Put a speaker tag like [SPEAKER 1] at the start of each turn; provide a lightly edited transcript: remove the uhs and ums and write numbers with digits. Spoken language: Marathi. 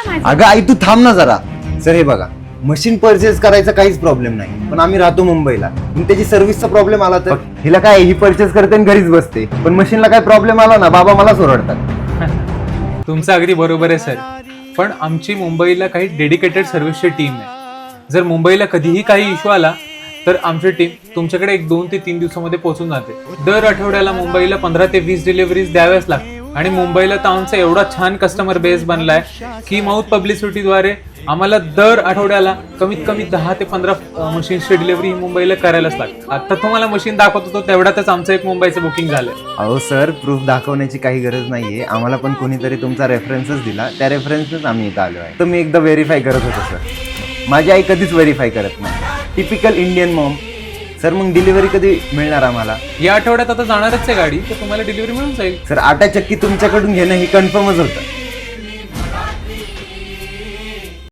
[SPEAKER 1] माझं.
[SPEAKER 2] अगं आई तू थांब ना जरा. सर हे बघा, मशीन परचेस करायचा काहीच प्रॉब्लेम नाही, पण आम्ही राहतो मुंबईला. पण त्याची सर्व्हिसचा प्रॉब्लेम आला तर हिला काय, ही परचेस करते आणि घरीच बसते, पण मशीनला काय प्रॉब्लेम आला ना बाबा मला ओरडतात.
[SPEAKER 3] तुमचं अगदी बरोबर आहे सर, पण आमची मुंबईला काही डेडिकेटेड सर्व्हिसची टीम आहे. जर मुंबईला कधीही काही इश्यू आला तर आमची टीम तुमच्याकडे 2 ते 3 दिवसामध्ये पोहोचून जाते. दर आठवड्याला मुंबईला 15 ते 20 डिलिव्हरीज द्याव्याच लागतात. आणि मुंबईला तर आमचा एवढा छान कस्टमर बेस बनलाय की माउथ पब्लिसिटीद्वारे आम्हाला दर आठवड्याला कमीत कमी 10 ते 15 मशीन्सची डिलिव्हरी ही मुंबईला करायलाच लागते. आता तुम्हाला मशीन दाखवत होतो तेवढ्यातच आमचं एक मुंबईचं बुकिंग झालंय.
[SPEAKER 2] अहो सर, प्रूफ दाखवण्याची काही गरज नाहीये. आम्हाला पण कोणीतरी तुमचा रेफरन्सच दिला, त्या रेफरन्सच आम्ही इथं आलो आहे. तर मी एकदा व्हेरीफाय करत होतो सर. माझी आई कधीच व्हेरीफाय करत नाही. Typical Indian Maugham. सर मग डिलिव्हरी कधी मिळणार आम्हाला?
[SPEAKER 3] या आठवड्यात आता जाणारच आहे गाडी, तर तुम्हाला डिलिव्हरी मिळून जाईल.
[SPEAKER 2] सर आटा चक्की तुमच्याकडून घेणं हे कन्फर्मच होतं.